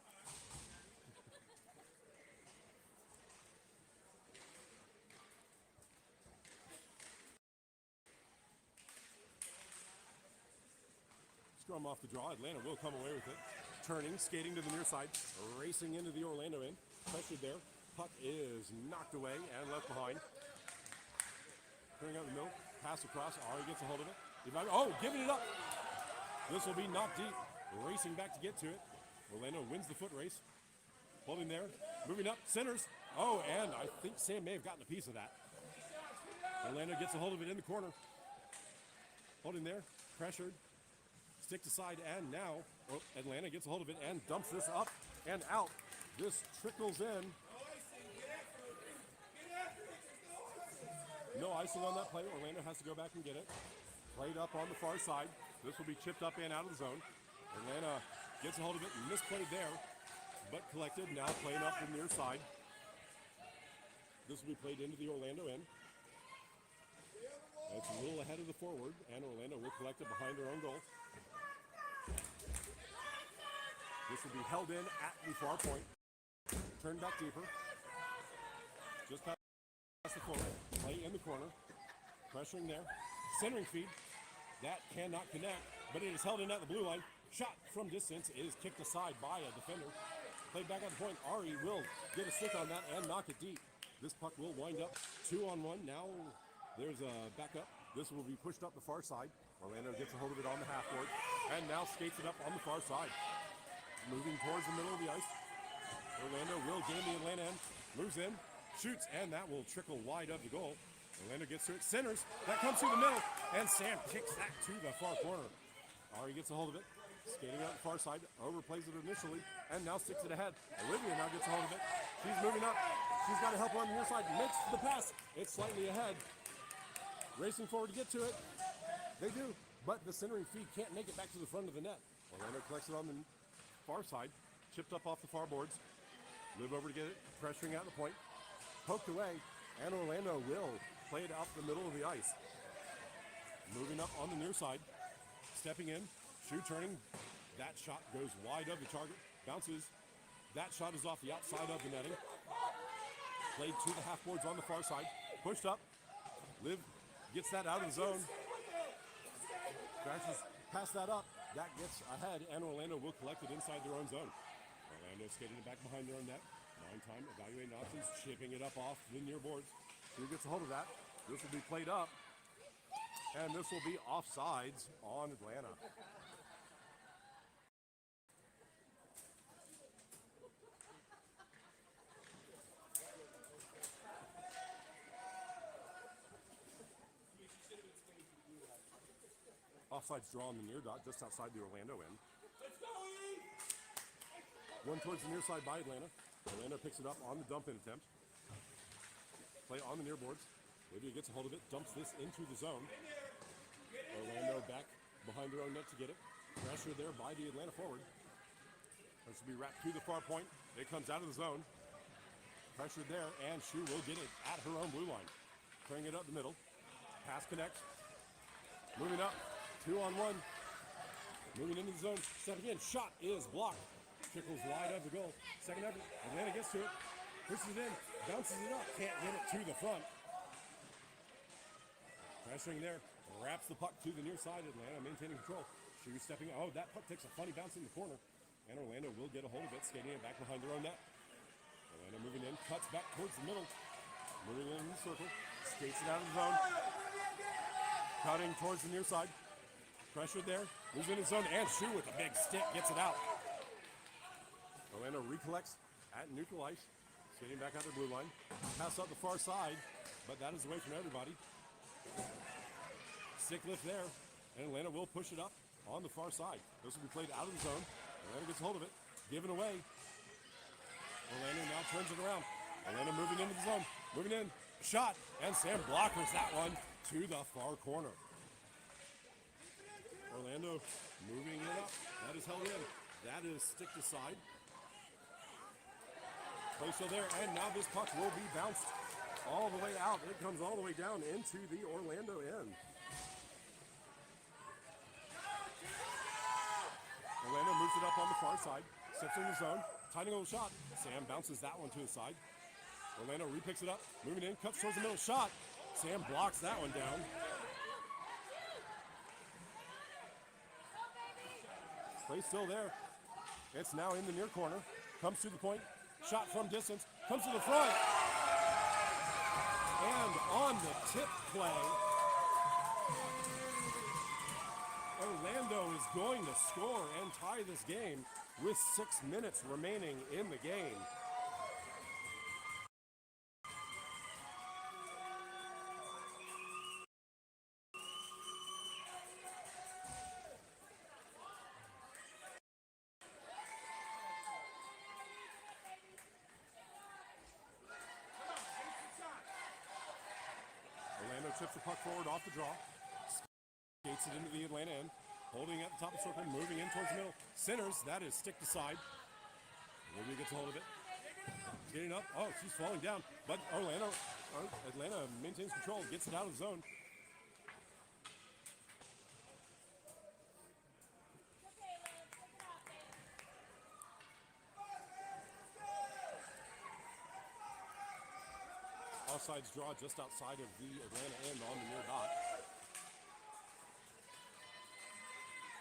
Scrum off the draw. Atlanta will come away with it. Turning, skating to the near side, racing into the Orlando end. Pressured there. Puck is knocked away and left behind. Turning out the middle. Pass across. Ari gets a hold of it. Oh, giving it up. This will be knocked deep. Racing back to get to it. Orlando wins the foot race. Holding there. Moving up. Centers. Oh, and I think Sam may have gotten a piece of that. Orlando gets a hold of it in the corner. Holding there. Pressured. Stick to side, and now Atlanta gets a hold of it and dumps this up and out. This trickles in. No icing on that play. Orlando has to go back and get it. Played up on the far side. This will be chipped up and out of the zone. Atlanta gets a hold of it and misplayed there, but collected. Now playing up the near side. This will be played into the Orlando end. It's a little ahead of the forward, and Orlando will collect it behind their own goal. This will be held in at the far point. Turn back deeper. Just past the forward. Play in the corner. Pressuring there. Centering feed. That cannot connect, but it is held in at the blue line. Shot from distance is kicked aside by a defender. Played back at the point. Ari will get a stick on that and knock it deep. This puck will wind up 2-on-1. Now there's a backup. This will be pushed up the far side. Orlando gets a hold of it on the half board and now skates it up on the far side. Moving towards the middle of the ice. Orlando will gain the Atlanta end. Moves in, shoots, and that will trickle wide of the goal. Orlando gets to it, centers. That comes through the middle, and Sam kicks that to the far corner. Ari gets a hold of it. Skating out the far side, overplays it initially, and now sticks it ahead. Olivia now gets a hold of it. She's moving up. She's got to help her on the near side. Makes the pass. It's slightly ahead. Racing forward to get to it. They do, but the centering feed can't make it back to the front of the net. Orlando collects it on the far side, chipped up off the far boards. Liv over to get it, pressuring out the point. Poked away, and Orlando will play it out the middle of the ice. Moving up on the near side, stepping in, shoe turning. That shot goes wide of the target, bounces. That shot is off the outside of the netting. Played to the half boards on the far side, pushed up. Liv gets that out of the zone. Thrashers pass that up. That gets ahead, and Orlando will collect it inside their own zone. Orlando skating it back behind their own net. 9-time evaluating options, chipping it up off the near boards. Who gets a hold of that? This will be played up, and this will be offsides on Atlanta. Offsides draw on the near dot, just outside the Orlando end. One towards the near side by Atlanta. Orlando picks it up on the dump-in attempt. Play on the near boards. Olivia gets a hold of it, dumps this into the zone. Orlando back behind their own net to get it. Pressure there by the Atlanta forward. This will be wrapped through the far point. It comes out of the zone. Pressure there, and Shu will get it at her own blue line. Throwing it up the middle. Pass connects. Moving up. 2-on-1. Moving into the zone. Stepping in. Shot is blocked. Trickles wide of the goal. Second effort. Atlanta gets to it. Pushes it in. Bounces it up. Can't get it to the front. Pressuring there. Wraps the puck to the near side. Atlanta maintaining control. Shu stepping. Oh, that puck takes a funny bounce in the corner. And Orlando will get a hold of it. Skating it back behind their own net. Atlanta moving in. Cuts back towards the middle. Moving in the circle. Skates it out of the zone. Cutting towards the near side. Pressured there. Moves in his zone. And Shu with a big stick gets it out. Orlando recollects at neutral ice. Skating back out the blue line. Pass up the far side. But that is away from everybody. Stick lift there. And Atlanta will push it up on the far side. This will be played out of the zone. Atlanta gets hold of it. Given away. Orlando now turns it around. Atlanta moving into the zone. Moving in. Shot. And Sam blockers that one to the far corner. Orlando moving it up. That is held in. That is sticked aside. Play still there. And now this puck will be bounced all the way out. It comes all the way down into the Orlando end. Orlando moves it up on the far side. Steps in the zone. Tiny little shot. Sam bounces that one to the side. Orlando repicks it up. Moving in. Cuts towards the middle. Shot. Sam blocks that one down. Play still there. It's now in the near corner. Comes to the point. Shot from distance. Comes to the front. And on the tip play, Orlando is going to score and tie this game with 6 minutes remaining in the game. Orlando chips the puck forward off the draw. Skates it into the Atlanta end. Holding at the top of the circle, moving in towards the middle. Centers, that is sticked aside. Olivia gets a hold of it. Getting up. Oh, she's falling down. But Atlanta maintains control, gets it out of the zone. Offsides draw just outside of the Atlanta end on the near dot.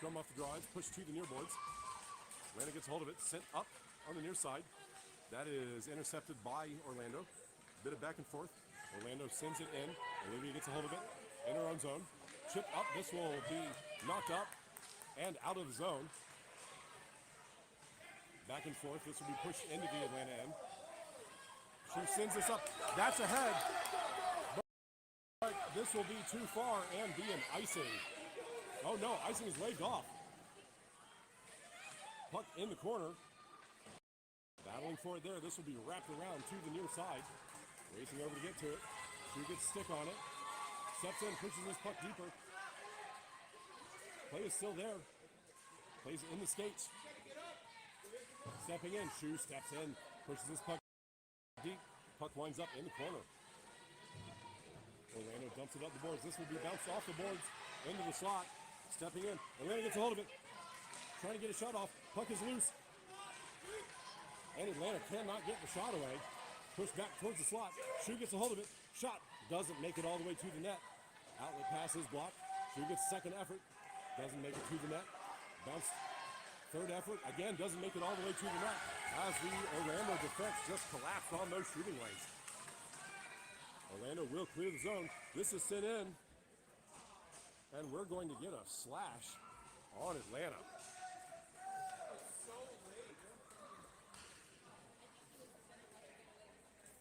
Drum off the draw, it's pushed to the near boards. Atlanta gets hold of it, sent up on the near side. That is intercepted by Orlando. Bit of back and forth. Orlando sends it in. Olivia gets a hold of it in her own zone. Chip up, this will be knocked up and out of the zone. Back and forth, this will be pushed into the Atlanta end. She sends this up, that's ahead. But this will be too far and be an icing. Oh no, icing is waved off. Puck in the corner. Battling for it there. This will be wrapped around to the near side. Racing over to get to it. She gets a stick on it. Steps in, pushes this puck deeper. Play is still there. Plays it in the skates. Stepping in, Shu steps in, pushes this puck deep. Puck winds up in the corner. Orlando dumps it up the boards. This will be bounced off the boards into the slot. Stepping in. Atlanta gets a hold of it. Trying to get a shot off. Puck is loose. And Atlanta cannot get the shot away. Pushed back towards the slot. Shu gets a hold of it. Shot. Doesn't make it all the way to the net. Outlet pass is blocked. Shu gets second effort. Doesn't make it to the net. Bounce. Third effort. Again, doesn't make it all the way to the net. As the Orlando defense just collapsed on those shooting lanes. Orlando will clear the zone. This is sent in. And we're going to get a slash on Atlanta.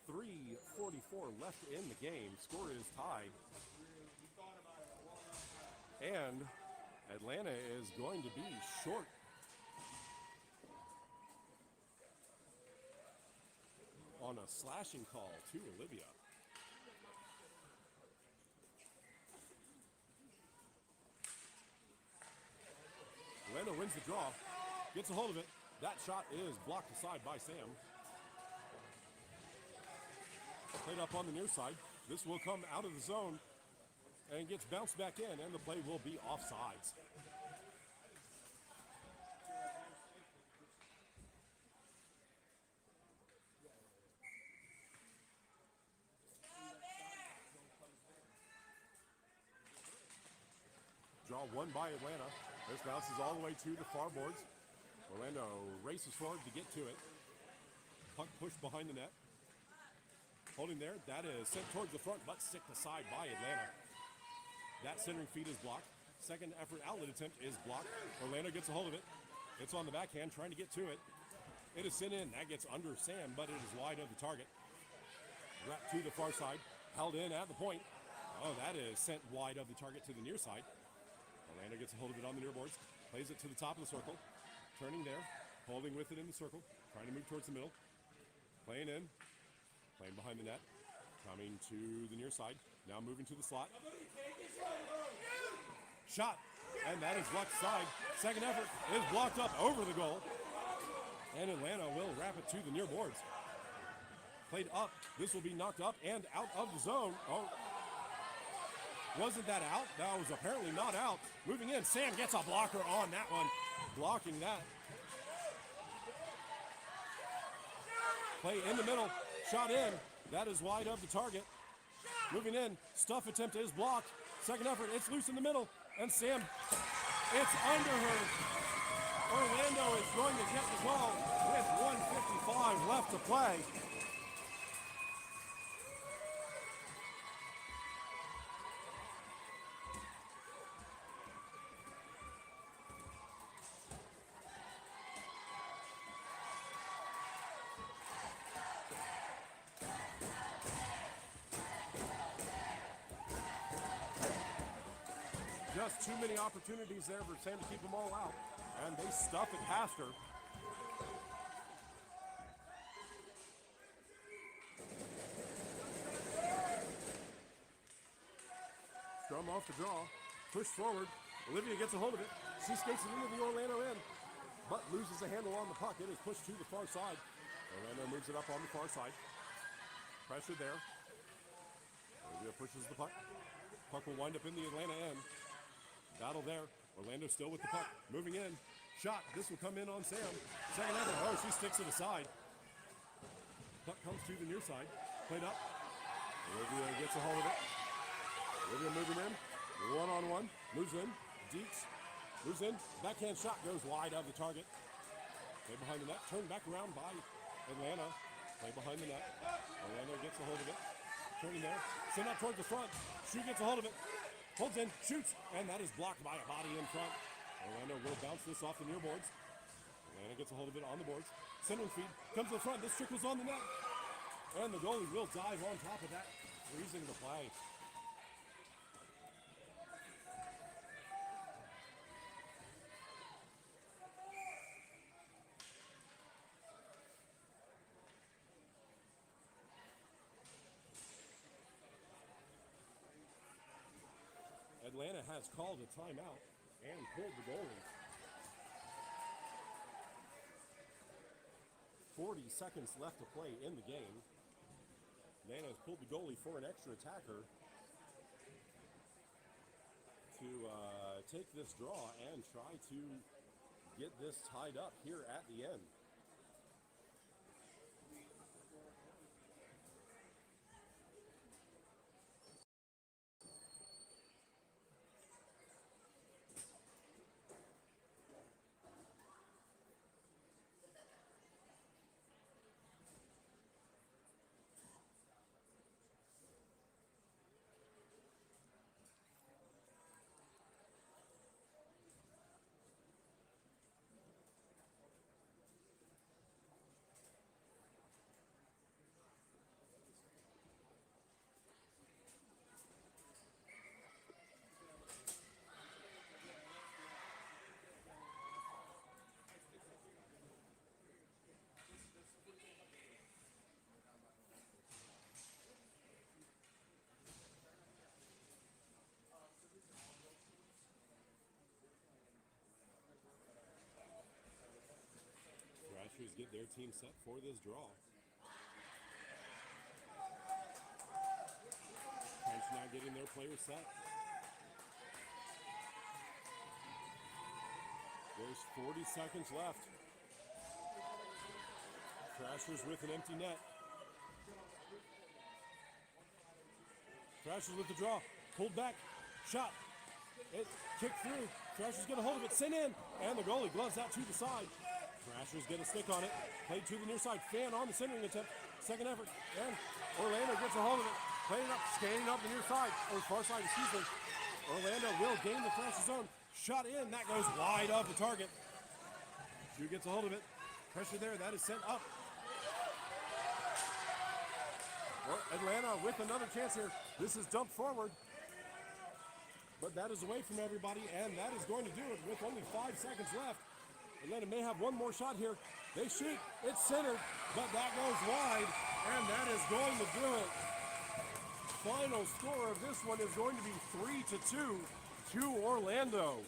3:44 left in the game. Score is tied. And Atlanta is going to be short. On a slashing call to Olivia. Orlando wins the draw, gets a hold of it. That shot is blocked aside by Sam. Played up on the near side. This will come out of the zone and gets bounced back in, and the play will be offsides. Draw won by Atlanta. This bounces all the way to the far boards. Orlando races forward to get to it. Puck pushed behind the net. Holding there, that is sent towards the front, but sticked aside by Atlanta. That centering feed is blocked. Second effort outlet attempt is blocked. Orlando gets a hold of it. It's on the backhand, trying to get to it. It is sent in. That gets under Sam, but it is wide of the target. Wrapped to the far side. Held in at the point. Oh, that is sent wide of the target to the near side. Orlando gets a hold of it on the near boards. Plays it to the top of the circle. Turning there. Holding with it in the circle. Trying to move towards the middle. Playing in. Playing behind the net. Coming to the near side. Now moving to the slot. Shot. And that is left side. Second effort is blocked up over the goal. And Atlanta will wrap it to the near boards. Played up. This will be knocked up and out of the zone. Oh. Wasn't that out? That was apparently not out. Moving in. Sam gets a blocker on that one. Blocking that. Play in the middle. Shot in. That is wide of the target. Moving in. Stuff attempt is blocked. Second effort. It's loose in the middle. And Sam, it's under her. Orlando is going to get the goal with 1:55 left to play. Just too many opportunities there for Sam to keep them all out, and they stuff it past her. Strum off the draw, push forward. Olivia gets a hold of it. She skates it into the Orlando end, but loses a handle on the puck. It is pushed to the far side. Orlando moves it up on the far side. Pressure there. Olivia pushes the puck. Puck will wind up in the Atlanta end. Battle there. Orlando still with the puck. Moving in. Shot. This will come in on Sam. Second effort. Oh, she sticks it aside. Puck comes to the near side. Played up. Olivia gets a hold of it. Olivia moving in. One-on-one. Moves in. Deeks. Moves in. Backhand shot goes wide of the target. Play behind the net. Turned back around by Atlanta. Play behind the net. Orlando gets a hold of it. Turning there. Send out towards the front. She gets a hold of it. Holds in, shoots, and that is blocked by a body in front. Orlando will bounce this off the near boards. Atlanta gets a hold of it on the boards. Centering feed comes to the front. This trickles on the net. And the goalie will dive on top of that, freezing the play. Atlanta has called a timeout and pulled the goalie. 40 seconds left to play in the game. Atlanta has pulled the goalie for an extra attacker to take this draw and try to get this tied up here at the end. Thrashers get their team set for this draw. French now getting their players set. There's 40 seconds left. Thrashers with an empty net. Thrashers with the draw. Pulled back. Shot. It kicked through. Thrashers get a hold of it. Sent in. And the goalie gloves that to the side. Thrashers get a stick on it. Played to the near side. Fan on the centering attempt. Second effort. And Orlando gets a hold of it. Playing up. Scanning up the near side. Or far side, excuse me. Orlando will gain the Thrashers zone. Shot in. That goes wide of the target. Drew gets a hold of it. Pressure there. That is sent up. Atlanta with another chance here. This is dumped forward. But that is away from everybody, and that is going to do it with only 5 seconds left. Atlanta may have one more shot here. They shoot. It's centered, but that goes wide, and that is going to do it. Final score of this one is going to be 3-2 to Orlando.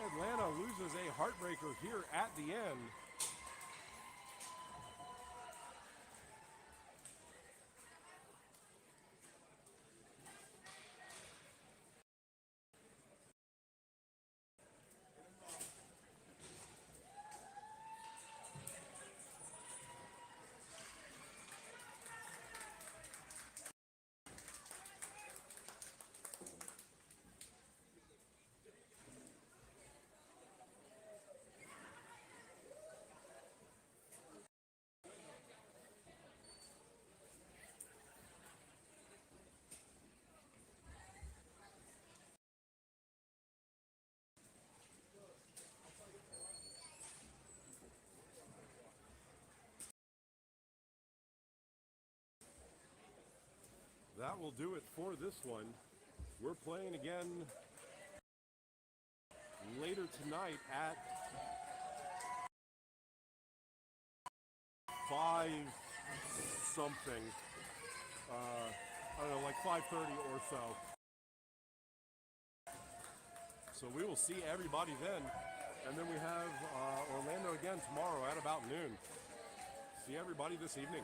Atlanta loses a heartbreaker here at the end. That will do it for this one. We're playing again later tonight at 5 something. I don't know, like 5:30 or so. So we will see everybody then. And then we have Orlando again tomorrow at about noon. See everybody this evening.